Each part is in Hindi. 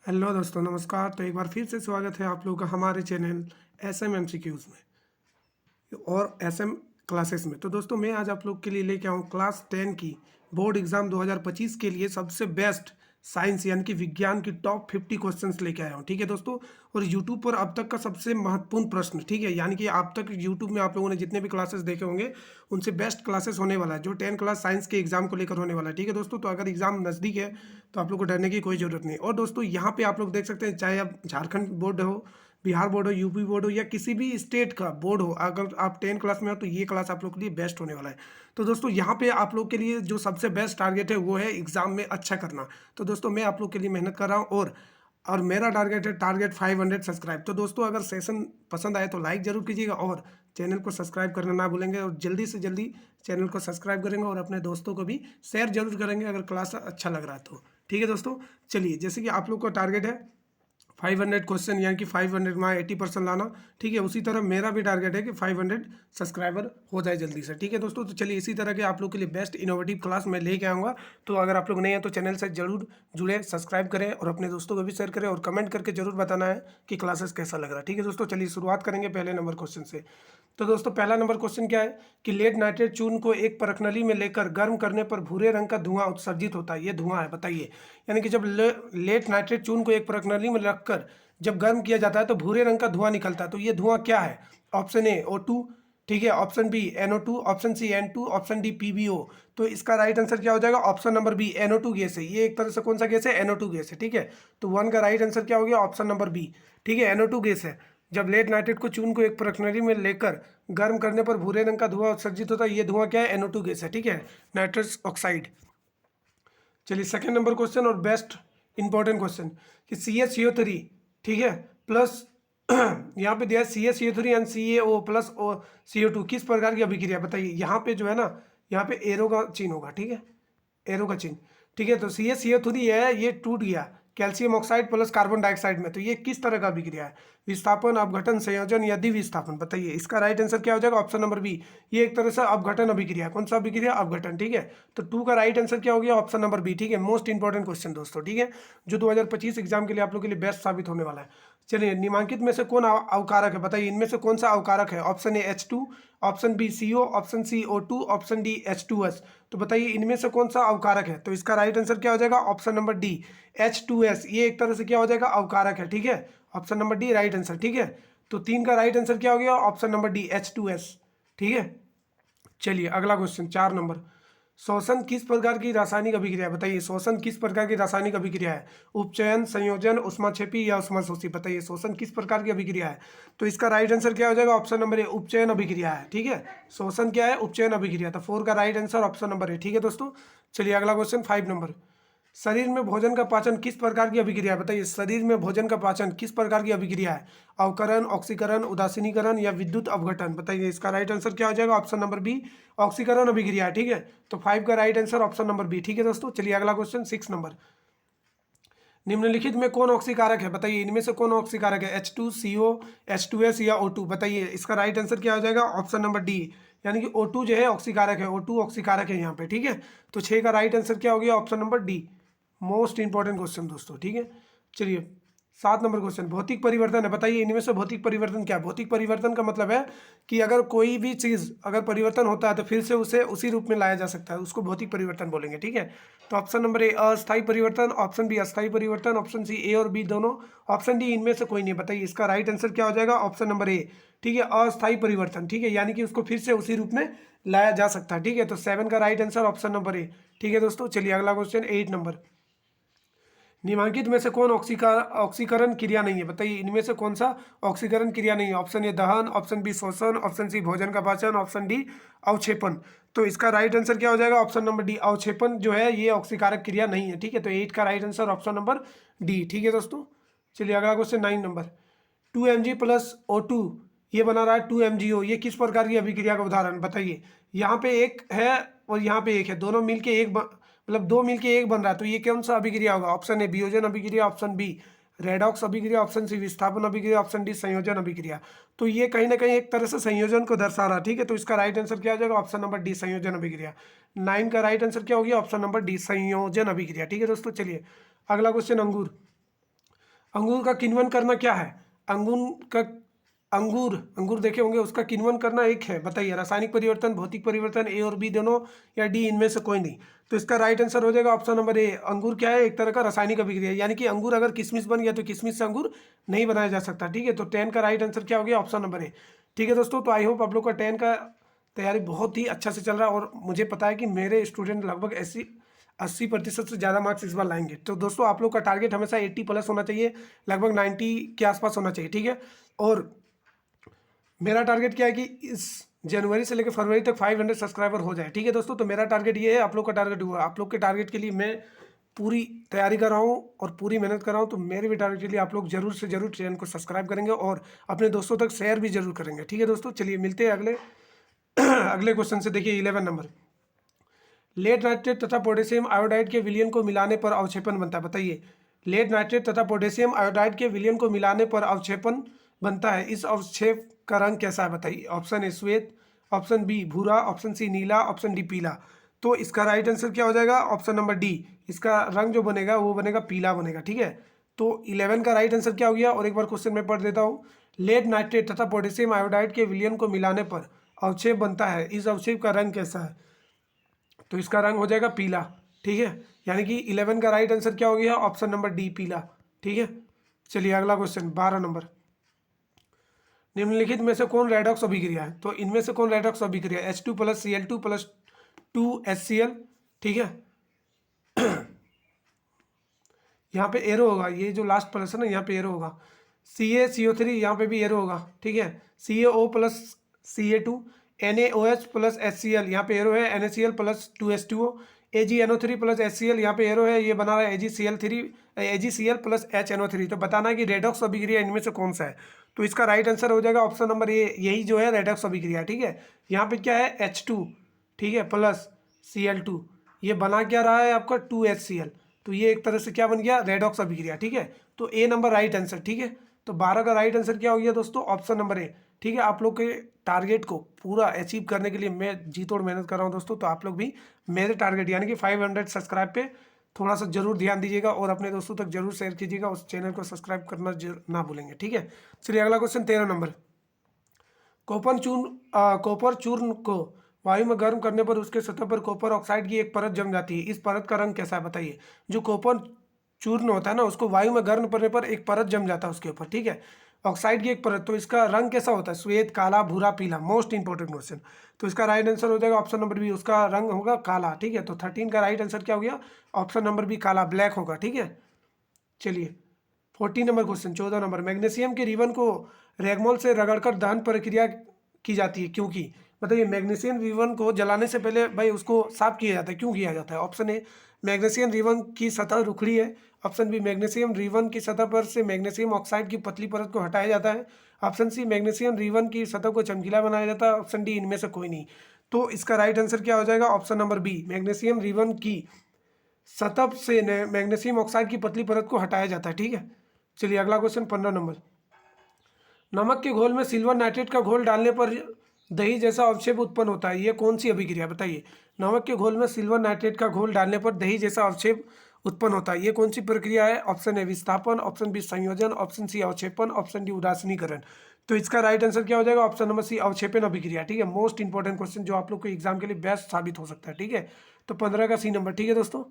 हेलो दोस्तों, नमस्कार। तो एक बार फिर से स्वागत है आप लोगों का हमारे चैनल एसएम में और एसएम क्लासेस में। तो दोस्तों, मैं आज आप लोग के लिए लेके आऊँ क्लास 10 की बोर्ड एग्जाम 2025 के लिए सबसे बेस्ट साइंस यानी कि विज्ञान की टॉप 50 क्वेश्चंस लेके आया हूँ। ठीक है दोस्तों, और यूट्यूब पर अब तक का सबसे महत्वपूर्ण प्रश्न, ठीक है, यानी कि अब तक यूट्यूब में आप लोगों ने जितने भी क्लासेस देखे होंगे उनसे बेस्ट क्लासेस होने वाला है, जो 10 क्लास साइंस के एग्जाम को लेकर होने वाला है। ठीक है दोस्तों, तो अगर एग्जाम नज़दीक है तो आप लोग को डरने की कोई ज़रूरत नहीं। और दोस्तों, यहाँ पे आप लोग देख सकते हैं, चाहे अब झारखंड बोर्ड हो, बिहार बोर्ड हो, यूपी बोर्ड हो, या किसी भी स्टेट का बोर्ड हो, अगर आप 10 क्लास में हो तो ये क्लास आप लोग के लिए बेस्ट होने वाला है। तो दोस्तों, यहाँ पे आप लोग के लिए जो सबसे बेस्ट टारगेट है वो है एग्जाम में अच्छा करना। तो दोस्तों, मैं आप लोग के लिए मेहनत कर रहा हूँ, और मेरा टारगेट है 500 सब्सक्राइब। तो दोस्तों, अगर सेशन पसंद आए तो लाइक जरूर कीजिएगा और चैनल को सब्सक्राइब करना ना भूलेंगे, और जल्दी से जल्दी चैनल को सब्सक्राइब करेंगे और अपने दोस्तों को भी शेयर जरूर करेंगे अगर क्लास अच्छा लग रहा है तो। ठीक है दोस्तों, चलिए, जैसे कि आप लोग का टारगेट है 500 क्वेश्चन यानी कि 500 में 80% लाना। ठीक है, उसी तरह मेरा भी टारगेट है कि 500 सब्सक्राइबर हो जाए जल्दी से। ठीक है दोस्तों, तो चलिए, इसी तरह के आप लोग के लिए बेस्ट इनोवेटिव क्लास मैं लेके आऊँगा। तो अगर आप लोग नए हैं तो चैनल से जरूर जुड़े, सब्सक्राइब करें और अपने दोस्तों को भी शेयर करें, और कमेंट करके जरूर बताना है कि क्लासेस कैसा लग रहा है। ठीक है दोस्तों, चलिए शुरुआत करेंगे पहले नंबर क्वेश्चन से। तो दोस्तों, पहला नंबर क्वेश्चन क्या है कि लेड नाइट्रेट चूर्ण को एक परखनली में लेकर गर्म करने पर भूरे रंग का धुआं उत्सर्जित होता है। ये धुआं है, बताइए। यानी कि जब लेड नाइट्रेट चूर्ण को एक परखनली में रखकर जब गर्म किया जाता है तो भूरे रंग का धुआं निकलता है। तो ये धुआं क्या है? ऑप्शन ए O2, ठीक है, option B NO2, option C N2, option D PbO। तो इसका राइट आंसर क्या हो जाएगा? Option number B, NO2 gas है। ये एक तरह से कौन सा गैस है? NO2 गैस है। ठीक है, तो वन का राइट आंसर क्या हो गया? Option number B. ठीक है, NO2 गैस है। जब लेड नाइट्रेट को चूर्ण को एक परखनली में लेकर गर्म करने पर भूरे रंग का धुआं उत्सर्जित होता है। ये धुआं क्या है? NO2 गैस है। ठीक है, नाइट्रस ऑक्साइड। चलिए, सेकंड नंबर क्वेश्चन और बेस्ट इंपॉर्टेंट क्वेश्चन कि CaCO3, ठीक है, प्लस यहाँ पे दिया है CaCO3 and CaO plus CO2 किस प्रकार की अभिक्रिया? बताइए। यहाँ पे जो है ना, यहाँ पे एरो का चिन्ह होगा। ठीक है, एरो का चिन्ह। ठीक है, तो CaCO3 है, ये टूट गया calcium oxide plus carbon dioxide में। तो ये किस तरह का अभिक्रिया है? विस्थापन, अपघटन, संयोजन या द्विविस्थापन? बताइए। इसका राइट आंसर क्या हो जाएगा? Option number B. ये एक तरह से अपघटन अभिक्रिया। कौन सा अभिक्रिया? अपघटन। ठीक है, तो टू का राइट आंसर क्या हो गया? Option number B. ठीक है, मोस्ट इंपॉर्टेंट क्वेश्चन दोस्तों। ठीक है, जो 2025 एग्जाम के लिए आप लोग के लिए बेस्ट साबित होने वाला है। चलिए, निम्नलिखित में से कौन अवकारक है? बताइए, इनमें से कौन सा अवकारक है? Option A H2, option B CO, option C O2, option D H2S। तो बताइए, इनमें से कौन सा अवकारक है? तो इसका राइट आंसर क्या हो जाएगा? Option number D H2S। ये एक तरह से क्या हो जाएगा? अवकारक है। ठीक है, option number D right answer. ठीक है, तो तीन का राइट आंसर क्या हो गया? Option number D H2S। ठीक है, चलिए अगला क्वेश्चन 4 नंबर। शोषण किस प्रकार की रासायनिक अभिक्रिया है? बताइए, शोषण किस प्रकार की रासायनिक अभिक्रिया है? उपचयन, संयोजन, ऊष्माक्षेपी या ऊष्माशोषी? बताइए, शोषण किस प्रकार की अभिक्रिया है? तो इसका राइट आंसर क्या हो जाएगा? ऑप्शन नंबर ए, उपचयन अभिक्रिया है। ठीक है, शोषण क्या है? उपचयन अभिक्रिया। तो 4 का राइट आंसर ऑप्शन नंबर ए। ठीक है दोस्तों, चलिए अगला क्वेश्चन 5 नंबर। शरीर में भोजन का पाचन किस प्रकार की अभिक्रिया है? बताइए, शरीर में भोजन का पाचन किस प्रकार की अभिक्रिया है? अवकरण, ऑक्सीकरण, उदासीनीकरण या विद्युत अवघटन? बताइए, इसका राइट आंसर क्या हो जाएगा? ऑप्शन नंबर बी, ऑक्सीकरण अभिक्रिया। ठीक है, तो 5 का right answer option number B. ठीक है दोस्तों, चलिए अगला क्वेश्चन 6 नंबर। निम्नलिखित में कौन ऑक्सीकारक है? बताइए, इनमें से कौन ऑक्सीकारक है? H2CO, H2S या O2? बताइए, इसका राइट आंसर क्या हो जाएगा? ऑप्शन नंबर डी, यानी कि O2 जो है ऑक्सीकारक है। O2 ऑक्सीकारक है यहाँ पे। ठीक है, तो 6 का राइट आंसर क्या हो गया? Option number D. Most important question दोस्तों। ठीक है, चलिए 7 नंबर क्वेश्चन। भौतिक परिवर्तन है, बताइए इनमें से भौतिक परिवर्तन क्या है? भौतिक परिवर्तन का मतलब है कि अगर कोई भी चीज़ अगर परिवर्तन होता है तो फिर से उसे उसी रूप में लाया जा सकता है, उसको भौतिक परिवर्तन बोलेंगे। ठीक है, तो ऑप्शन नंबर ए अस्थायी परिवर्तन, ऑप्शन बी अस्थायी परिवर्तन, ऑप्शन सी A और B दोनों, ऑप्शन डी इनमें से कोई नहीं। बताइए, इसका राइट आंसर क्या हो जाएगा? ऑप्शन नंबर ए। ठीक है, अस्थायी परिवर्तन। ठीक है, यानी कि उसको फिर से उसी रूप में लाया जा सकता है। ठीक है, तो 7 का राइट आंसर ऑप्शन नंबर ए। ठीक है दोस्तों, चलिए अगला क्वेश्चन 8 नंबर। निम्नलिखित में से कौन ऑक्सीकरण क्रिया नहीं है? बताइए, इनमें से कौन सा ऑक्सीकरण क्रिया नहीं है? ऑप्शन ए दहन, ऑप्शन बी शोषण, ऑप्शन सी भोजन का पाचन, ऑप्शन डी अवक्षेपण। तो इसका राइट आंसर क्या हो जाएगा? ऑप्शन नंबर डी, अवक्षेपण जो है ये ऑक्सीकारक क्रिया नहीं है। ठीक है, तो 8 का right answer option number D. ठीक है दोस्तों, चलिए अगला question 9 number. 2Mg plus O2 ये बना रहा है 2MgO, ये किस प्रकार की अभिक्रिया का उदाहरण? बताइए, यहाँ पे एक है और यहाँ पे एक है, दोनों मिलके एक मतलब दो मिलके एक बन रहा है, तो ये कौन सा अभिक्रिया होगा? ऑप्शन ए वियोजन अभिक्रिया, ऑप्शन बी रेडॉक्स अभिक्रिया, ऑप्शन सी विस्थापन अभिक्रिया, ऑप्शन डी संयोजन अभिक्रिया। तो ये कहीं ना कहीं एक तरह से संयोजन को दर्शा रहा है। ठीक है, तो इसका राइट आंसर क्या हो जाएगा? ऑप्शन नंबर डी संयोजन अभिक्रिया। 9 का राइट आंसर क्या हो गया? ऑप्शन नंबर डी संयोजन अभिक्रिया। ठीक है दोस्तों, चलिए अगला क्वेश्चन अंगूर। अंगूर का किण्वन करना क्या है? अंगूर देखे होंगे, उसका किण्वन करना एक है। बताइए, रासायनिक परिवर्तन, भौतिक परिवर्तन, ए और बी दोनों, या डी इनमें से कोई नहीं? तो इसका राइट आंसर हो जाएगा ऑप्शन नंबर ए। अंगूर क्या है? एक तरह का रासायनिक अभिक्रिया, यानी कि अंगूर अगर किशमिश बन गया तो किशमिश से अंगूर नहीं बनाया जा सकता। ठीक है, तो 10 का राइट आंसर क्या हो गया? ऑप्शन नंबर ए। ठीक है दोस्तों, तो आई होप आप लोग का 10 का तैयारी बहुत ही अच्छा से चल रहा है, और मुझे पता है कि मेरे स्टूडेंट लगभग 80% से ज़्यादा मार्क्स इस बार लाएंगे। तो दोस्तों, आप लोग का टारगेट हमेशा 80+ होना चाहिए, लगभग 90 के आसपास होना चाहिए। ठीक है, और मेरा टारगेट क्या है कि इस जनवरी से लेकर फरवरी तक 500 सब्सक्राइबर हो जाए। ठीक है दोस्तों, तो मेरा टारगेट ये है, आप लोग का टारगेट हुआ। आप लोग के टारगेट के लिए मैं पूरी तैयारी कर रहा हूँ और पूरी मेहनत कर रहा हूँ। तो मेरे भी टारगेट के लिए आप लोग जरूर से जरूर चैनल को सब्सक्राइब करेंगे और अपने दोस्तों तक शेयर भी जरूर करेंगे। ठीक है दोस्तों, चलिए मिलते हैं अगले अगले क्वेश्चन से। देखिए 11 नंबर, लेड नाइट्रेट तथा पोटेशियम आयोडाइड के विलयन को मिलाने पर अवक्षेपण बनता है। बताइए, लेड नाइट्रेट तथा पोटेशियम आयोडाइड के विलयन को मिलाने पर अवक्षेपण बनता है, इस अवक्षेप का रंग कैसा है? बताइए। ऑप्शन ए श्वेत, ऑप्शन बी भूरा, ऑप्शन सी नीला, ऑप्शन डी पीला। तो इसका राइट आंसर क्या हो जाएगा? Option number D. इसका रंग जो बनेगा वो बनेगा पीला बनेगा। ठीक है, तो 11 का राइट आंसर क्या हो गया? और एक बार क्वेश्चन में पढ़ देता हूँ। लेड नाइट्रेट तथा पोटेशियम आयोडाइड के विलयन को मिलाने पर अवक्षेप बनता है, इस अवक्षेप का रंग कैसा है? तो इसका रंग हो जाएगा पीला। ठीक है, यानी कि 11 का राइट आंसर क्या हो गया? ऑप्शन नंबर डी पीला। ठीक है, चलिए अगला क्वेश्चन 12 नंबर, निम्नलिखित में से कौन रेडॉक्स अभिक्रिया है? तो इनमें से कौन रेडॉक्स अभिक्रिया? H2+Cl2+2HCl। ठीक है, यहाँ पे एरो होगा, ये जो लास्ट प्लस है ना, यहाँ पे एरो होगा। CaCO3, यहाँ पे भी एरो होगा। ठीक है, CaO+Ca2, NaOH+HCl, यहाँ पे एरो है। NaCl+2H2O, AgNO3+HCl, यहाँ पे एरो है, ये बना रहा है AgCl+HNO3। तो बताना है कि रेडॉक्स अभिक्रिया इनमें से कौन सा है? तो इसका राइट आंसर हो जाएगा ऑप्शन नंबर ए, यही जो है रेडॉक्स अभिक्रिया। ठीक है, यहाँ पे क्या है? H2, ठीक है, प्लस Cl2, ये बना क्या रहा है आपका? 2HCl। तो ये एक तरह से क्या बन गया? रेडॉक्स अभिक्रिया। ठीक है, तो ए नंबर राइट आंसर। ठीक है, तो 12 का राइट आंसर क्या हो गया दोस्तों? ऑप्शन नंबर ए। ठीक है, आप लोग के टारगेट को पूरा अचीव करने के लिए मैं जी तोड़ मेहनत कर रहा हूँ दोस्तों। तो आप लोग भी मेरे टारगेट यानी कि 500 सब्सक्राइब पे थोड़ा सा जरूर ध्यान दीजिएगा और अपने दोस्तों तक जरूर शेयर कीजिएगा। उस चैनल को सब्सक्राइब करना ना भूलेंगे। ठीक है, चलिए अगला क्वेश्चन 13 नंबर, कॉपर चूर्ण को वायु में गर्म करने पर उसके सतह पर कॉपर ऑक्साइड की एक परत जम जाती है, इस परत का रंग कैसा है? बताइए। जो कॉपर चूर्ण होता है ना, उसको वायु में गर्म करने पर एक परत जम जाता है उसके ऊपर। ठीक है, ऑक्साइड की एक परत, तो इसका रंग कैसा होता है? श्वेत, काला, भूरा, पीला। Most important question. तो इसका राइट आंसर हो जाएगा ऑप्शन नंबर बी, उसका रंग होगा काला। ठीक है, तो 13 का राइट आंसर क्या हो गया? ऑप्शन नंबर बी काला, ब्लैक होगा। ठीक है, चलिए 14 नंबर क्वेश्चन, 14 नंबर, मैग्नीशियम के रिबन को रैगमोल से रगड़कर दहन प्रक्रिया की जाती है, क्योंकि? बताइए, मैग्नीशियम रिबन को जलाने से पहले भाई उसको साफ किया जाता है, क्यों किया जाता है? ऑप्शन ए, मैग्नीशियम रिबन की सतह रुखड़ी है। ऑप्शन बी, मैग्नीशियम रिबन की सतह पर से मैग्नीशियम ऑक्साइड की पतली परत को हटाया जाता है। ऑप्शन सी, मैग्नीशियम रिबन की सतह को चमकीला बनाया जाता है। ऑप्शन डी, इनमें से कोई नहीं। तो इसका राइट आंसर क्या हो जाएगा? Option number B, magnesium ribbon की सतह से मैग्नीशियम ऑक्साइड की पतली परत को हटाया जाता है। ठीक है, चलिए अगला क्वेश्चन 15 नंबर, नमक के घोल में सिल्वर नाइट्रेट का घोल डालने पर दही जैसा अवक्षेप उत्पन्न होता है, ये कौन सी अभिक्रिया? बताइए। नमक के घोल में सिल्वर नाइट्रेट का घोल डालने पर दही जैसा अवक्षेप उत्पन्न होता है, ये कौन सी प्रक्रिया है? ऑप्शन ए विस्थापन, ऑप्शन बी संयोजन, ऑप्शन सी अवक्षेपन, ऑप्शन डी उदासीनीकरण। तो इसका राइट आंसर क्या हो जाएगा? ऑप्शन नंबर सी, अवक्षेपन अभिक्रिया। ठीक है, मोस्ट इंपॉर्टेंट क्वेश्चन जो आप लोग को एग्जाम के लिए बेस्ट साबित हो सकता है। ठीक है, तो 15 का सी नंबर। ठीक है दोस्तों,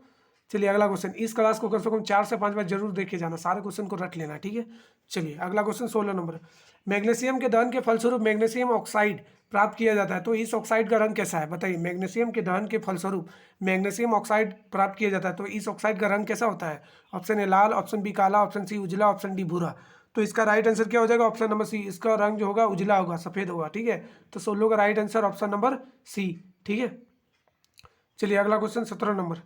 चलिए अगला क्वेश्चन, इस क्लास को कम से कम 4 से 5 बार जरूर देखे जाना, सारे क्वेश्चन को रट लेना। ठीक है, चलिए अगला क्वेश्चन 16 नंबर, मैग्नीशियम के दहन के फलस्वरूप मैग्नीशियम ऑक्साइड प्राप्त किया जाता है, तो इस ऑक्साइड का रंग कैसा है? बताइए। मैग्नीशियम के दहन के फलस्वरूप मैग्नीशियम ऑक्साइड प्राप्त किया जाता है, तो इस ऑक्साइड का रंग कैसा होता है? ऑप्शन ए लाल, ऑप्शन बी काला, ऑप्शन सी उजला, ऑप्शन डी भूरा। तो इसका राइट आंसर क्या हो जाएगा? ऑप्शन नंबर सी, इसका रंग जो होगा उजला होगा, सफेद होगा। ठीक है, तो 16 का right answer option number C. ठीक है, चलिए अगला क्वेश्चन 17 नंबर,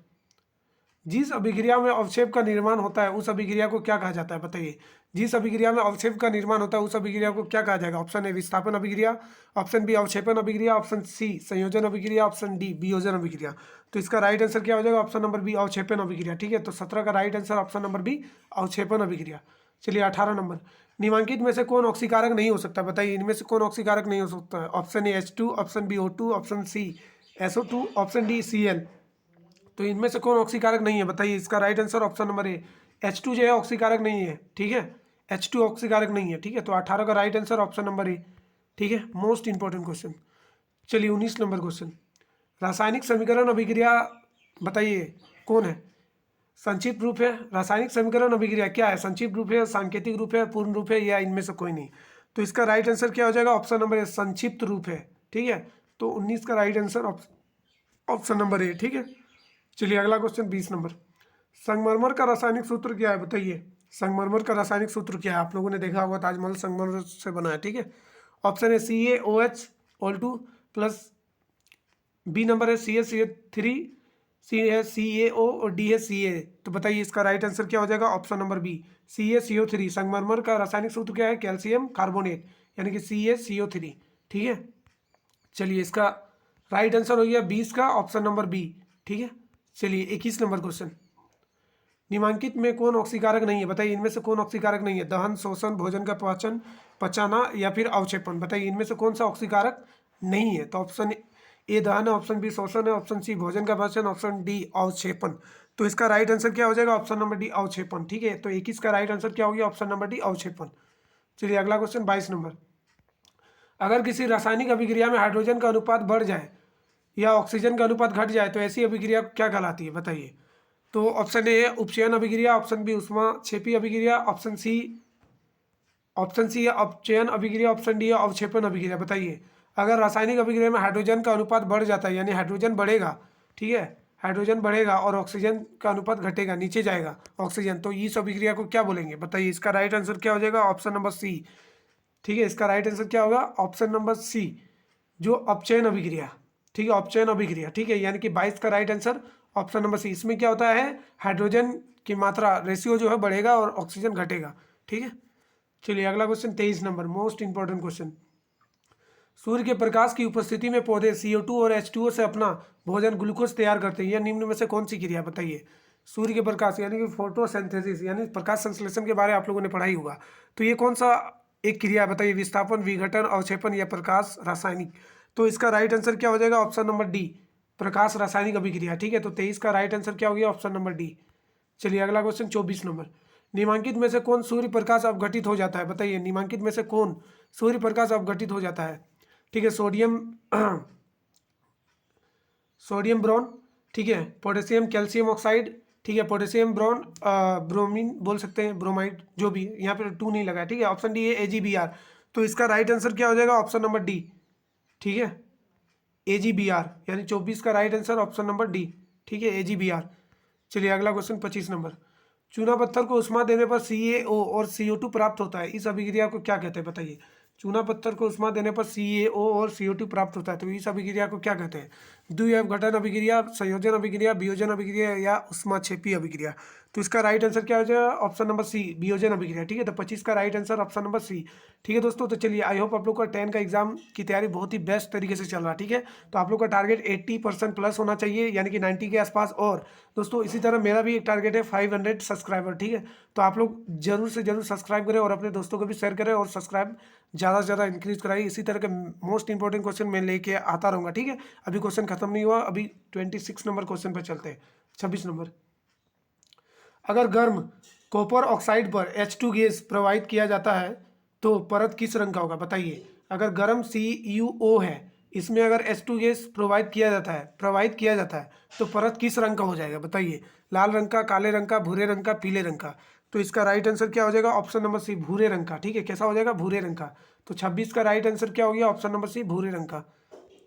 जिस अभिक्रिया में अवक्षेप का निर्माण होता है उस अभिक्रिया को क्या कहा जाता है? बताइए। जिस अभिक्रिया में अवक्षेप का निर्माण होता है उस अभिक्रिया को क्या कहा जाएगा? ऑप्शन ए विस्थापन अभिक्रिया, ऑप्शन बी अवक्षेपण अभिक्रिया, ऑप्शन सी संयोजन अभिक्रिया, ऑप्शन डी वियोजन अभिक्रिया। तो इसका राइट आंसर क्या हो जाएगा? ऑप्शन नंबर बी अवक्षेपण अभिक्रिया। ठीक है, तो 17 का right answer option number B अवक्षेपण अभिक्रिया। चलिए 18 नंबर, निम्नलिखित में से कौन ऑक्सीकारक नहीं हो सकता? बताइए, इनमें से कौन ऑक्सीकारक नहीं हो सकता है? Option A H2, option B O2, option C SO2, option D Cl। तो इनमें से कौन ऑक्सीकारक नहीं है? बताइए। इसका राइट आंसर ऑप्शन नंबर ए, H2 जो है ऑक्सीकारक नहीं है, ठीक है, H2 ऑक्सीकारक नहीं है, ठीक है। तो 18 का राइट आंसर ऑप्शन नंबर ए, ठीक है, मोस्ट इंपॉर्टेंट क्वेश्चन। चलिए 19 नंबर क्वेश्चन, रासायनिक समीकरण अभिक्रिया बताइए कौन है। संक्षिप्त रूप है, रासायनिक समीकरण अभिक्रिया क्या है, संक्षिप्त रूप है, सांकेतिक रूप है, पूर्ण रूप है, या इनमें से कोई नहीं। तो इसका राइट आंसर क्या हो जाएगा, ऑप्शन नंबर ए, संक्षिप्त रूप है, ठीक है। तो 19 का राइट आंसर ऑप्शन नंबर ए, ठीक है। चलिए अगला क्वेश्चन 20 नंबर, संगमरमर का रासायनिक सूत्र क्या है बताइए। संगमरमर का रासायनिक सूत्र क्या है, आप लोगों ने देखा होगा ताजमहल संगमरमर से बना है, ठीक है। ऑप्शन है CaOH प्लस, बी नंबर है CaCO3, सी है CaO और डी है Ca। तो बताइए इसका राइट आंसर क्या हो जाएगा, ऑप्शन नंबर बी, CaCO3। संगमरमर का रासायनिक सूत्र क्या है, कैल्शियम कार्बोनेट, यानी कि CaCO3, ठीक है। चलिए इसका राइट आंसर हो गया 20 का ऑप्शन नंबर बी, ठीक है। चलिए 21 नंबर क्वेश्चन, निम्नलिखित में कौन ऑक्सीकारक नहीं है बताइए, इनमें से कौन ऑक्सीकारक नहीं है, दहन, शोषण, भोजन का पाचन, पचाना, या फिर अवक्षेपण। बताइए इनमें से कौन सा ऑक्सीकारक नहीं है। तो ऑप्शन ए दहन है, ऑप्शन बी शोषण है, ऑप्शन सी भोजन का पाचन, ऑप्शन डी अवक्षेपण। तो इसका राइट आंसर क्या हो जाएगा, ऑप्शन नंबर डी अवक्षेपण, ठीक है। तो 21 का राइट आंसर क्या हो गया, ऑप्शन नंबर डी अवक्षेपण। चलिए अगला क्वेश्चन 22 नंबर, अगर किसी रासायनिक अभिक्रिया में हाइड्रोजन का अनुपात बढ़ जाए या ऑक्सीजन का अनुपात घट जाए तो ऐसी अभिक्रिया क्या कहलाती है बताइए। तो ऑप्शन ए उपचयन अभिक्रिया, ऑप्शन बी ऊष्माक्षेपी अभिक्रिया, ऑप्शन सी है अपचयन अभिक्रिया, ऑप्शन डी है अवक्षेपण अभिक्रिया। बताइए अगर रासायनिक अभिक्रिया में हाइड्रोजन का अनुपात बढ़ जाता है, यानी हाइड्रोजन बढ़ेगा, ठीक है, हाइड्रोजन बढ़ेगा और ऑक्सीजन का अनुपात घटेगा, नीचे जाएगा ऑक्सीजन, तो इस अभिक्रिया को क्या बोलेंगे बताइए। इसका राइट आंसर क्या हो जाएगा, ऑप्शन नंबर सी, ठीक है। इसका राइट आंसर क्या होगा, ऑप्शन नंबर सी, जो अपचयन अभिक्रिया, ठीक है, अपचयन अभिक्रिया, ठीक है। यानी कि 22 का right answer option number C. इसमें क्या होता है, हाइड्रोजन की मात्रा रेशियो जो है बढ़ेगा और ऑक्सीजन घटेगा, ठीक है। चलिए अगला क्वेश्चन 23 नंबर, मोस्ट इंपॉर्टेंट क्वेश्चन, सूर्य के प्रकाश की उपस्थिति में पौधे CO2 और H2O से अपना भोजन ग्लूकोज तैयार करते हैं, यह निम्न में से कौन सी क्रिया बताइए। सूर्य के प्रकाश यानी कि फोटोसिंथेसिस, यानी प्रकाश संश्लेषण के बारे में आप लोगों ने पढ़ाई होगा। तो ये कौन सा एक क्रिया बताइए, विस्थापन, विघटन, अवक्षेपण या प्रकाश रासायनिक। तो इसका राइट आंसर क्या हो जाएगा, ऑप्शन नंबर डी, प्रकाश रासायनिक अभिक्रिया, ठीक है। तो 23 का राइट आंसर क्या हो गया, ऑप्शन नंबर डी। चलिए अगला क्वेश्चन 24 नंबर, निम्नलिखित में से कौन सूर्य प्रकाश अपघटित हो जाता है बताइए। निम्नलिखित में से कौन सूर्य प्रकाश अपघटित हो जाता है, ठीक है। सोडियम ब्रोन, ठीक है, पोटेशियम कैल्शियम ऑक्साइड, ठीक है, पोटेशियम ब्रोन, ब्रोमीन बोल सकते हैं, ब्रोमाइड, जो भी, यहाँ पे 2 नहीं लगा है, ठीक है। ऑप्शन डी है AgBr। तो इसका राइट आंसर क्या हो जाएगा, ऑप्शन नंबर डी, ठीक है, AgBr, यानी 24 का right answer option number D, ठीक है, AgBr। चलिए अगला क्वेश्चन 25 नंबर, चूना पत्थर को उष्मा देने पर CaO और CO2 प्राप्त होता है, इस अभिक्रिया को क्या कहते हैं बताइए। चूना पत्थर को उष्मा देने पर CaO और CO2 प्राप्त होता है, तो इस अभिक्रिया को क्या कहते हैं। द्विअवघटन अभिक्रिया, संयोजन अभिक्रिया, वियोजन अभिक्रिया या उष्माक्षेपी अभिक्रिया। तो इसका राइट आंसर क्या हो जाएगा, ऑप्शन नंबर सी, वियोजन अभिक्रिया, ठीक है। तो 25 का right answer option number C, ठीक है दोस्तों। तो चलिए आई होप आप लोग का 10 का एग्जाम की तैयारी बहुत ही बेस्ट तरीके से चल रहा है, ठीक है। तो आप लोग का टारगेट 80% प्लस होना चाहिए, यानी कि 90 के आसपास। और दोस्तों इसी तरह मेरा भी एक टारगेट है 500 सब्सक्राइबर, ठीक है। तो आप लोग जरूर से जरूर सब्सक्राइब करें और अपने दोस्तों को भी शेयर करें और सब्सक्राइब ज़्यादा से ज़्यादा इंक्रीज कराइए। इसी तरह के मोस्ट इंपॉर्टेंट क्वेश्चन मैं लेके आता रहूँगा, ठीक है। अभी क्वेश्चन खत्म नहीं हुआ, अभी 26 नंबर क्वेश्चन पर चलते हैं। 26 नंबर, अगर गर्म कॉपर ऑक्साइड पर H2 गैस प्रवाहित किया जाता है तो परत किस रंग का होगा बताइए। अगर गर्म CuO है, इसमें अगर H2 गैस प्रवाहित किया जाता है तो परत किस रंग का हो जाएगा बताइए। लाल रंग का, काले रंग का, भूरे रंग का, पीले रंग का। तो इसका राइट आंसर क्या हो जाएगा, ऑप्शन नंबर सी, भूरे रंग का, ठीक है। कैसा हो जाएगा, भूरे रंग का। तो 26 का राइट आंसर क्या हो गया, ऑप्शन नंबर सी, भूरे रंग का।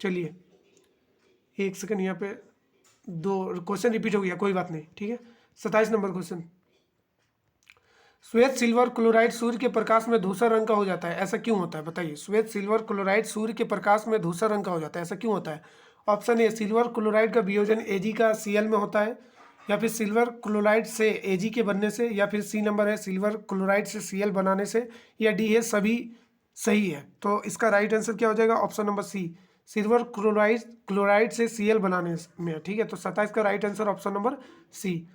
चलिए एक सेकंड, यहाँ पे 2 क्वेश्चन रिपीट हो गया, कोई बात नहीं, ठीक है। 27 नंबर क्वेश्चन, श्वेत सिल्वर क्लोराइड सूर्य के प्रकाश में धूसर रंग का हो जाता है, ऐसा क्यों होता है बताइए। श्वेत सिल्वर क्लोराइड सूर्य के प्रकाश में धूसर रंग का हो जाता है, ऐसा क्यों होता है। ऑप्शन ए, सिल्वर क्लोराइड का वियोजन Ag का Cl में होता है, या फिर सिल्वर क्लोराइड से Ag के बनने से, या फिर सी नंबर है सिल्वर क्लोराइड से Cl बनाने से, या डी है सभी सही है। तो इसका राइट आंसर क्या हो जाएगा, option number C, silver chloride से Cl बनाने में, ठीक है। तो 27 का right answer option number C.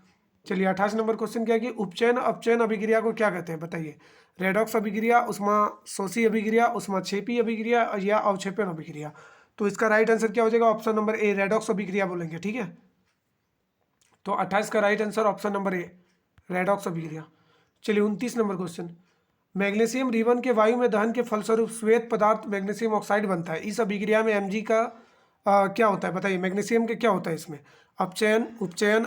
चलिए 28 नंबर क्वेश्चन क्या है कि उपचयन अपचयन अभिक्रिया को क्या कहते हैं बताइए। रेडॉक्स अभिक्रिया, उष्माशोषी अभिक्रिया, उष्माक्षेपी अभिक्रिया या अवक्षेपण अभिक्रिया। तो इसका राइट आंसर क्या हो जाएगा, ऑप्शन नंबर ए, रेडॉक्स अभिक्रिया बोलेंगे, ठीक है। तो 28 का राइट आंसर ऑप्शन नंबर ए, रेडॉक्स अभिक्रिया। चलिए 29 नंबर क्वेश्चन, मैग्नीशियम रिबन के वायु में दहन के फलस्वरूप श्वेत पदार्थ मैग्नीशियम ऑक्साइड बनता है। इस अभिक्रिया में Mg का क्या होता है बताइए, मैग्नीशियम के क्या होता है इसमें, अपचयन उपचयन,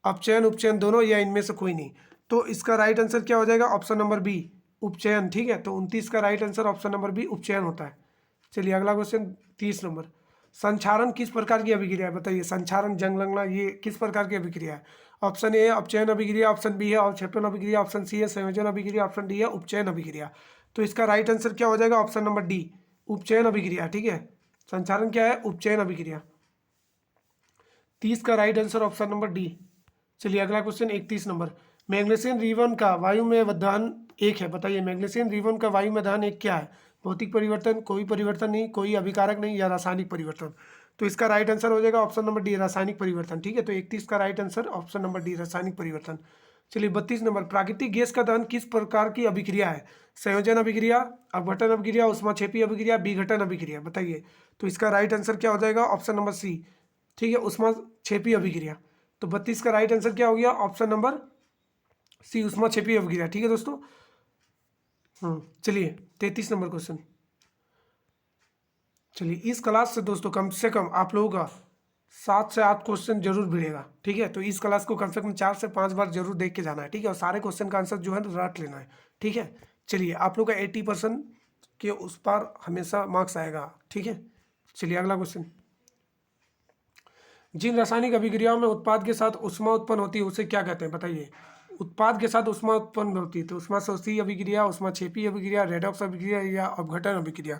अपचयन उपचयन दोनों, या इनमें से कोई नहीं। तो इसका राइट आंसर क्या हो जाएगा, ऑप्शन नंबर बी उपचयन। ठीक है, तो 29 का right answer option number B उपचयन होता है। चलिए अगला क्वेश्चन 30 नंबर, संक्षारण किस प्रकार की अभिक्रिया है बताइए, संक्षारण जंग लगना ये किस प्रकार की अभिक्रिया है। ऑप्शन ए अपचयन अभिक्रिया, ऑप्शन बी है अवक्षेपण अभिक्रिया, ऑप्शन सी है संयोजन अभिक्रिया, ऑप्शन डी है उपचयन अभिक्रिया। तो इसका राइट आंसर क्या हो जाएगा, ऑप्शन नंबर डी उपचयन अभिक्रिया। ठीक है, संक्षारण क्या है, उपचयन अभिक्रिया। 30 का right answer option number D. चलिए अगला क्वेश्चन 31 नंबर, मैग्नीशियम रिबन का वायु में दहन एक है बताइए, मैग्नीशियम रिबन का वायु में दहन एक क्या है, भौतिक परिवर्तन, कोई परिवर्तन नहीं, कोई अभिकारक नहीं, या रासायनिक परिवर्तन। तो इसका राइट आंसर हो जाएगा ऑप्शन नंबर डी रासायनिक परिवर्तन। ठीक है, तो 31 का right answer option number D रासायनिक परिवर्तन। चलिए 32 नंबर, प्राकृतिक गैस का दहन किस प्रकार की अभिक्रिया है, संयोजन अभिक्रिया, अपघटन अभिक्रिया, उष्माक्षेपी अभिक्रिया, विघटन अभिक्रिया बताइए। तो इसका राइट आंसर क्या हो जाएगा, ऑप्शन नंबर सी। ठीक है, उष्माक्षेपी अभिक्रिया। तो 32 का राइट आंसर क्या हो गया, ऑप्शन नंबर सी उष्माक्षेपी अभिक्रिया। ठीक है दोस्तों। चलिए 33 नंबर क्वेश्चन, चलिए इस क्लास से दोस्तों कम से कम आप लोगों का 7 से 8 क्वेश्चन जरूर भिड़ेगा। ठीक है, तो इस क्लास को कम से कम 4 से 5 बार जरूर देख के जाना है। ठीक है, और सारे क्वेश्चन का आंसर जो है रट लेना है। ठीक है, चलिए आप लोग का 80% के उस पर हमेशा मार्क्स आएगा। ठीक है, चलिए अगला क्वेश्चन, जिन रासायनिक अभिक्रियाओं में उत्पाद के साथ ऊष्मा उत्पन्न होती है उसे क्या कहते हैं बताइए। उत्पाद के साथ ऊष्मा उत्पन्न होती है तो ऊष्माशोषी अभिक्रिया, ऊष्माक्षेपी अभिक्रिया, रेडॉक्स अभिक्रिया, या अपघटन अभिक्रिया।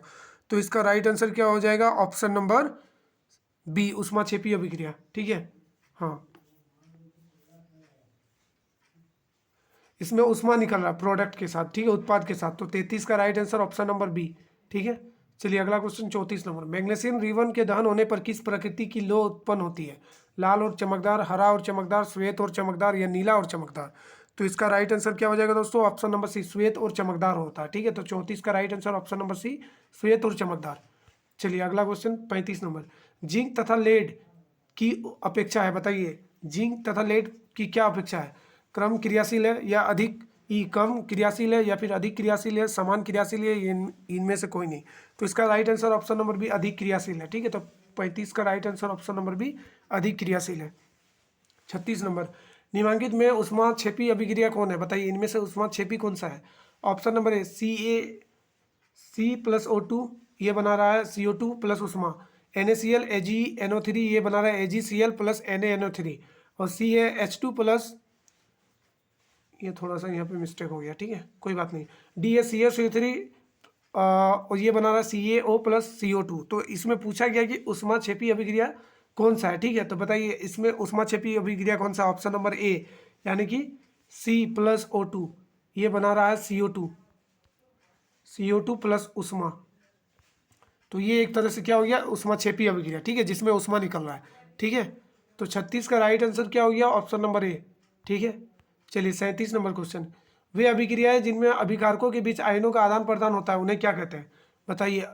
तो इसका राइट आंसर क्या हो जाएगा, ऑप्शन नंबर बी ऊष्माक्षेपी अभिक्रिया। ठीक है, हाँ, इसमें ऊष्मा निकल रहा है प्रोडक्ट के साथ। ठीक है, उत्पाद के साथ। तो 33 का right answer option number B. ठीक है, चलिए अगला क्वेश्चन 34 नंबर, मैग्नीशियम रिबन के दहन होने पर किस प्रकृति की लौह उत्पन्न होती है, लाल और चमकदार, हरा और चमकदार, श्वेत और चमकदार, या नीला और चमकदार। तो इसका राइट आंसर क्या हो जाएगा दोस्तों, ऑप्शन नंबर सी श्वेत और चमकदार होता है। ठीक है, तो 34 का right answer option number C श्वेत और चमकदार। चलिए अगला क्वेश्चन 35 नंबर, जिंक तथा लेड की अपेक्षा है बताइए, जिंक तथा लेड की क्या अपेक्षा है, क्रम क्रियाशील है, या अधिक कम क्रियाशील है, या फिर अधिक क्रियाशील है, समान क्रियाशील है, इनमें से कोई नहीं। तो इसका right answer option number B अधिक क्रियाशील है। ठीक है, तो 35 का right answer option number B अधिक क्रियाशील है। 36 नंबर, निम्नलिखित में ऊष्माक्षेपी अभिक्रिया कौन है बताइए, इनमें से ऊष्माक्षेपी कौन सा है। ऑप्शन नंबर ए C+O2 ये बना रहा है CO2 प्लस उष्मा, NaCl AgNO3 ये बना रहा है AgCl प्लस NaNO3, और C है H2 प्लस, ये थोड़ा सा यहाँ पे मिस्टेक हो गया। ठीक है, कोई बात नहीं, D है CaCO3 और ये बना रहा है CaO प्लस CO2। तो इसमें पूछा गया कि ऊष्माक्षेपी अभिक्रिया कौन सा है। ठीक है, तो बताइए इसमें ऊष्माक्षेपी अभिक्रिया कौन सा, ऑप्शन नंबर ए यानी कि C+O2 ये बना रहा है CO2 प्लस उष्मा। तो ये एक तरह से क्या हो गया, ऊष्माक्षेपी अभिक्रिया। ठीक है, जिसमें उष्मा निकल रहा है। ठीक है, तो 36 का राइट आंसर क्या हो गया, ऑप्शन नंबर ए। ठीक है, चलिए 37 नंबर क्वेश्चन, वे अभिक्रियाएं जिनमें अभिकारकों के बीच आयनों का आदान प्रदान होता है उन्हें क्या कहते हैं बताइए।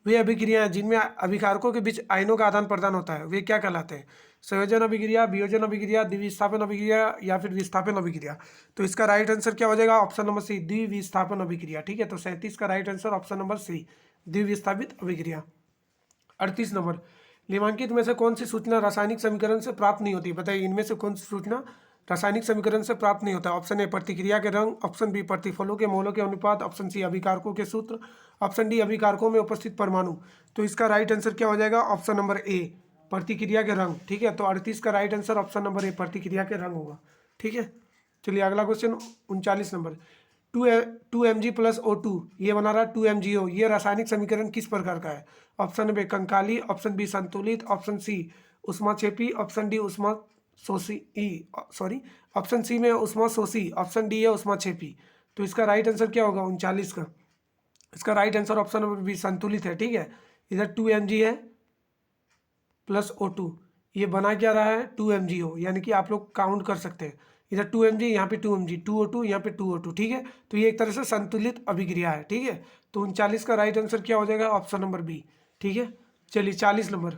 वे अभिक्रियाएं जिनमें अभिकारकों के बीच आयनों का आदान प्रदान होता है वे क्या कहलाते हैं, संयोजन अभिक्रिया, वियोजन अभिक्रिया, द्विविस्थापन अभिक्रिया, या फिर विस्थापन अभिक्रिया। तो इसका राइट आंसर क्या हो जाएगा, ऑप्शन नंबर सी द्विविस्थापन अभिक्रिया। ठीक है, तो 37 का right answer option number C द्विविस्थापित अभिक्रिया। 38 नंबर, निम्नलिखित में से कौन सी सूचना रासायनिक समीकरण से प्राप्त नहीं होती बताइए, इनमें से कौन सी सूचना रासायनिक समीकरण से प्राप्त नहीं होता। ऑप्शन ए प्रतिक्रिया के रंग, ऑप्शन बी प्रतिफलों के मोलों के अनुपात, ऑप्शन सी अभिकारकों के सूत्र, ऑप्शन डी अभिकारकों में उपस्थित परमाणु। तो इसका राइट आंसर क्या हो जाएगा, ऑप्शन नंबर ए प्रतिक्रिया के रंग। ठीक है, तो 38 का राइट आंसर ऑप्शन नंबर ए प्रतिक्रिया के रंग होगा। ठीक है, चलिए अगला क्वेश्चन 39 नंबर, 2Mg+O2 ये बना रहा है 2MgO, ये रासायनिक समीकरण किस प्रकार का है। ऑप्शन बी कंकाली, ऑप्शन बी संतुलित, ऑप्शन सी उष्माक्षेपी, ऑप्शन डी ऑप्शन सी में उष्माशोषी, ऑप्शन डी है उष्माक्षेपी। तो इसका राइट आंसर क्या होगा 39 का, इसका right answer option number B संतुलित है। ठीक है, इधर 2Mg है प्लस O2, ये बना क्या रहा है 2MgO, यानी कि आप लोग काउंट कर सकते हैं, इधर 2Mg यहाँ पे 2Mg, 2O2 यहाँ पे 2O2। ठीक है, तो ये एक तरह से संतुलित अभिक्रिया है। ठीक है, तो 39 का राइट आंसर क्या हो जाएगा, ऑप्शन नंबर बी। ठीक है, चलिए 40 नंबर,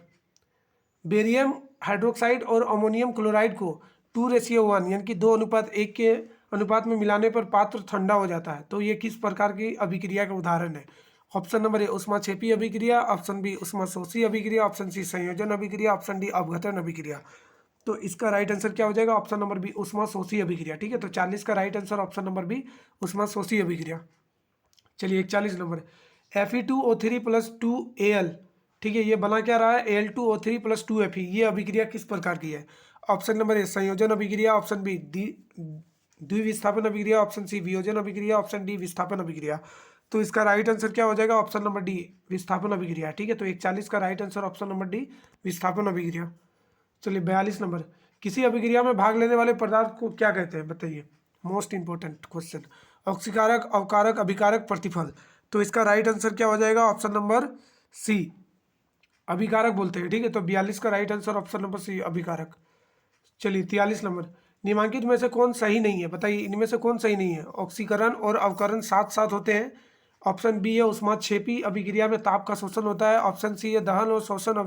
बेरियम हाइड्रोक्साइड और अमोनियम क्लोराइड को 2:1 यानी कि 2:1 के अनुपात में मिलाने पर पात्र ठंडा हो जाता है। तो ये किस प्रकार की अभिक्रिया का उदाहरण है? ऑप्शन नंबर ए ऊष्माक्षेपी अभिक्रिया, ऑप्शन बी ऊष्माशोषी अभिक्रिया, ऑप्शन सी संयोजन अभिक्रिया, ऑप्शन डी अपघटन अभिक्रिया। तो इसका राइट आंसर क्या हो जाएगा? ऑप्शन नंबर बी ऊष्माशोषी अभिक्रिया। ठीक है, तो 40 का right answer option number B ऊष्माशोषी अभिक्रिया। चलिए 41 नंबर, Fe2O3 प्लस 2Al, ठीक है, ये बना क्या रहा है? Al2O3 plus 2Fe। ये अभिक्रिया किस प्रकार की है? ऑप्शन नंबर ए संयोजन अभिक्रिया, ऑप्शन बी द्विविस्थापन अभिक्रिया, ऑप्शन सी वियोजन अभिक्रिया, ऑप्शन डी विस्थापन अभिक्रिया। तो इसका राइट आंसर क्या हो जाएगा? ऑप्शन नंबर डी विस्थापन अभिक्रिया। ठीक है, तो 41 का right answer option number D विस्थापन अभिक्रिया। चलिए 42 नंबर, किसी अभिक्रिया में भाग लेने वाले पदार्थ को क्या कहते हैं? बताइए, मोस्ट इंपॉर्टेंट क्वेश्चन। ऑक्सीकारक, अवकारक, अभिकारक, प्रतिफल। तो इसका राइट आंसर क्या हो जाएगा? ऑप्शन नंबर सी अभिकारक बोलते हैं। ठीक है, तो 42 का right answer option number C अभिकारक। चलिए 43 नंबर, निम्नलिखित में से कौन सही नहीं है? बताइए, इनमें से कौन सही नहीं है? ऑक्सीकरण और अवकरण साथ साथ होते हैं। ऑप्शन बी है ऊष्माक्षेपी अभिक्रिया में ताप का शोषण होता है। ऑप्शन सी है दहन और शोषण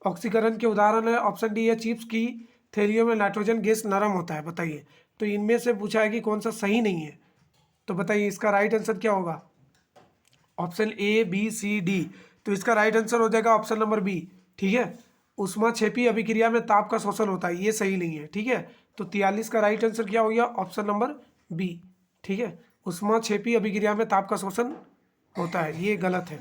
ऑक्सीकरण के उदाहरण है। ऑप्शन डी है चिप्स की थैलियों में नाइट्रोजन गैस नरम होता है। बताइए, तो इनमें से पूछा है कि कौन सा सही नहीं है। तो बताइए इसका राइट आंसर क्या होगा? Option A, B, C, D. तो इसका राइट आंसर हो जाएगा ऑप्शन नंबर बी। ठीक है, ऊष्माक्षेपी अभिक्रिया में ताप का शोषण होता है, ये सही नहीं है। ठीक है, तो 43 का राइट आंसर क्या हो गया? Option number B. ठीक है, ऊष्माक्षेपी अभिक्रिया में ताप का शोषण होता है, ये गलत है।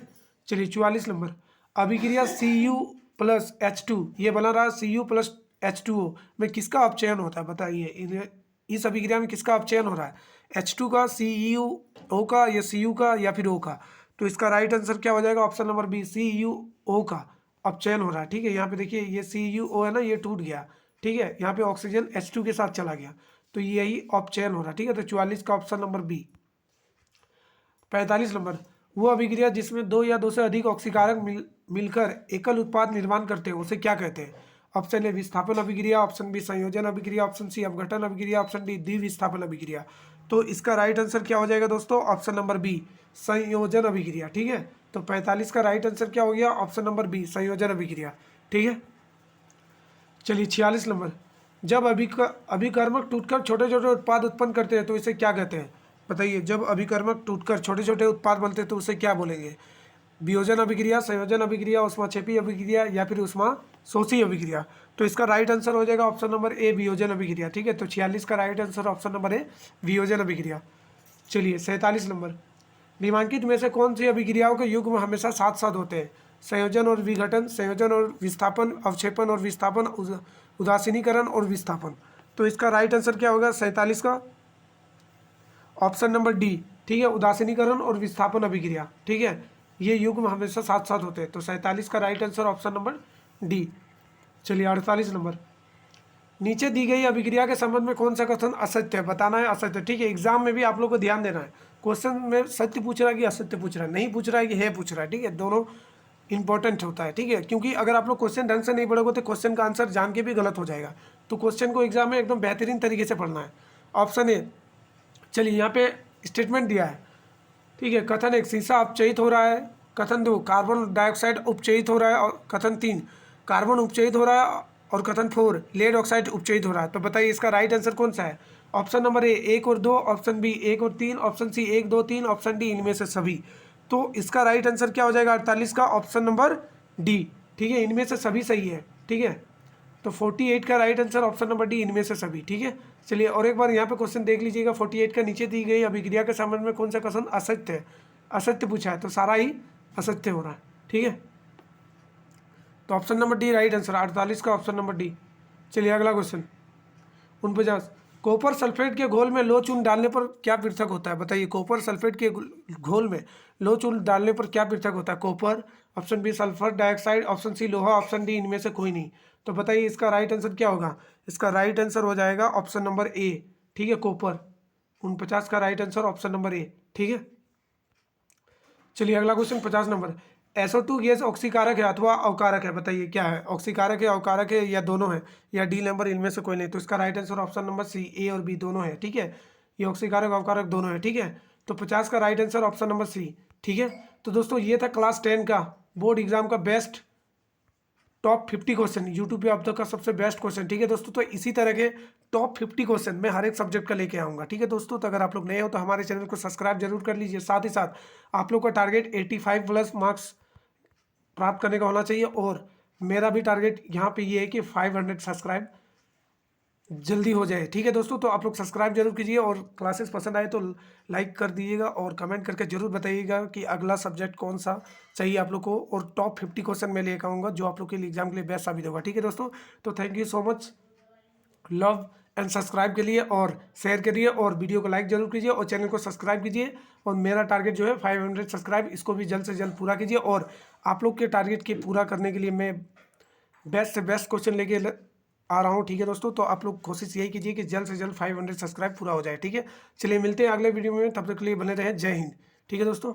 चलिए 44 नंबर, अभिक्रिया Cu प्लस H2, ये बना रहा Cu प्लस H2O में किसका अपचयन होता है? बताइए, इस अभिक्रिया में किसका अपचयन हो रहा है? H2 का, CuO का, या Cu का, या फिर O का? तो इसका राइट आंसर क्या हो जाएगा? ऑप्शन नंबर बी CuO का अपचयन हो रहा है। ठीक है, यहाँ पे देखिए ये CuO है ना, ये टूट गया। ठीक है, यहाँ पे ऑक्सीजन H2 के साथ चला गया, तो यही अपचयन हो रहा है। ठीक है, तो 44 का ऑप्शन नंबर बी। 45 नंबर, वो अभिक्रिया जिसमें दो या दो से अधिक ऑक्सीकारक मिलकर एकल उत्पाद निर्माण करते हैं उसे क्या कहते हैं? ऑप्शन ए विस्थापन अभिक्रिया, ऑप्शन बी संयोजन अभिक्रिया, ऑप्शन सी अपघटन अभिक्रिया, ऑप्शन डी द्विविस्थापन अभिक्रिया। तो इसका राइट आंसर क्या हो जाएगा दोस्तों? ऑप्शन नंबर बी संयोजन अभिक्रिया। ठीक है, तो 45 का राइट आंसर क्या हो गया? ऑप्शन नंबर बी संयोजन अभिक्रिया। ठीक है, चलिए 46 नंबर, जब अभिकर्मक टूटकर छोटे छोटे उत्पाद उत्पन्न करते हैं तो इसे क्या कहते हैं? बताइए, जब अभिकर्मक टूटकर छोटे छोटे उत्पाद बनते हैं तो उसे क्या बोलेंगे? वियोजन अभिक्रिया, संयोजन अभिक्रिया, ऊष्माक्षेपी अभिक्रिया, या फिर ऊष्माशोषी अभिक्रिया। तो इसका राइट आंसर हो जाएगा ऑप्शन नंबर ए वियोजन अभिक्रिया। ठीक है, तो 46 का right answer option number A वियोजन अभिक्रिया। चलिए 47 नंबर, निम्नलिखित में से कौन सी अभिक्रियाओं के युग्म हमेशा साथ साथ होते हैं? संयोजन और विघटन, संयोजन और विस्थापन, अवक्षेपण और विस्थापन, उदासीनीकरण और विस्थापन। तो इसका राइट आंसर क्या होगा 47 का? Option number D. ठीक है, उदासीनीकरण और विस्थापन अभिक्रिया। ठीक है, ये युग्म हमेशा साथ साथ होते हैं, तो 47 का right answer option number D. चलिए 48 नंबर, नीचे दी गई अभिक्रिया के संबंध में कौन सा कथन असत्य है? बताना है असत्य। ठीक है, एग्जाम में भी आप लोग को ध्यान देना है, क्वेश्चन में सत्य पूछ रहा है कि असत्य पूछ रहा है, नहीं पूछ रहा है कि है पूछ रहा है। ठीक है, दोनों इंपॉर्टेंट होता है। ठीक है, क्योंकि अगर आप लोग क्वेश्चन ढंग से नहीं पढ़ोगे तो क्वेश्चन का आंसर जान के भी गलत हो जाएगा। तो क्वेश्चन को एग्जाम में एकदम बेहतरीन तरीके से पढ़ना है। ऑप्शन ए, चलिए यहाँ पे स्टेटमेंट दिया है। ठीक है, कथन एक, शीशा अपचयित हो रहा है। कथन दो, कार्बन डाइऑक्साइड उपचयित हो रहा है। और कथन तीन, कार्बन उपचयित हो रहा है। और कथन फोर, लेड ऑक्साइड उपचयित हो रहा है। तो बताइए इसका राइट आंसर कौन सा है? ऑप्शन नंबर ए 1 और 2, ऑप्शन बी 1 और 3, ऑप्शन सी 1, 2, 3, ऑप्शन डी इनमें से सभी। तो इसका राइट आंसर क्या हो जाएगा 48 का? Option number D. ठीक है, इनमें से सभी सही है। ठीक है, तो 48 का right answer option number D, इनमें से सभी। ठीक है, चलिए और एक बार यहाँ पे क्वेश्चन देख लीजिएगा। 48 का नीचे दी गई अभिक्रिया के संबंध में कौन सा कथन असत्य है? असत्य पूछा है, तो सारा ही असत्य हो रहा है। ठीक है, तो option number D right answer, 48 का ऑप्शन नंबर डी। चलिए अगला क्वेश्चन 49, कॉपर सल्फेट के घोल में लो चून डालने पर क्या पृथक होता है? बताइए, कॉपर सल्फेट के घोल में लो चून डालने पर क्या पृथक होता है? Copper, option B sulphur dioxide, option C लोहा, ऑप्शन डी इनमें से कोई नहीं। तो बताइए इसका राइट आंसर क्या होगा? इसका राइट आंसर हो जाएगा ऑप्शन नंबर ए। ठीक है, कॉपर। 49 का राइट आंसर ऑप्शन नंबर ए। ठीक है, चलिए अगला क्वेश्चन 50 नंबर, SO2 गैस ऑक्सीकारक है अथवा अवकारक है? बताइए क्या है? ऑक्सीकारक है, अवकारक है, या दोनों है, या डी नंबर इनमें से कोई नहीं? तो इसका right answer option number C, A और बी दोनों है। ठीक है, ये ऑक्सीकारक अवकारक दोनों है। ठीक है, तो 50 का right answer option number C. ठीक है, तो दोस्तों ये था क्लास 10 का बोर्ड एग्जाम का बेस्ट टॉप 50 क्वेश्चन यूट्यूब पे अब तक का सबसे बेस्ट क्वेश्चन, ठीक है दोस्तों। तो इसी तरह के टॉप 50 क्वेश्चन मैं हर एक सब्जेक्ट का लेके आऊँगा, ठीक है दोस्तों। तो अगर आप लोग नए हो तो हमारे चैनल को सब्सक्राइब जरूर कर लीजिए। साथ ही साथ आप लोग का टारगेट 85 प्लस मार्क्स प्राप्त करने का होना चाहिए, और मेरा भी टारगेट यहाँ पे ये है कि 500 सब्सक्राइब जल्दी हो जाए, ठीक है दोस्तों। तो आप लोग सब्सक्राइब जरूर कीजिए, और क्लासेस पसंद आए तो लाइक कर दीजिएगा, और कमेंट करके जरूर बताइएगा कि अगला सब्जेक्ट कौन सा चाहिए आप लोग को, और टॉप 50 क्वेश्चन मैं लेकर आऊँगा जो आप लोग के लिए एग्जाम के लिए बेस्ट साबित होगा, ठीक है दोस्तों। तो thank you so much, love and subscribe के लिए, और शेयर करिए, और वीडियो को लाइक जरूर कीजिए, और चैनल को सब्सक्राइब कीजिए। और मेरा टारगेट जो है 500 सब्सक्राइब, इसको भी जल्द से जल्द पूरा कीजिए। और आप लोग के टारगेट के पूरा करने के लिए मैं बेस्ट से बेस्ट क्वेश्चन लेके आ रहा हूँ, ठीक है दोस्तों। तो आप लोग कोशिश यही कीजिए कि जल्द से जल्द 500 सब्सक्राइब पूरा हो जाए, ठीक है। चलिए मिलते हैं अगले वीडियो में, तब तक के लिए बने रहें। जय हिंद, ठीक है दोस्तों।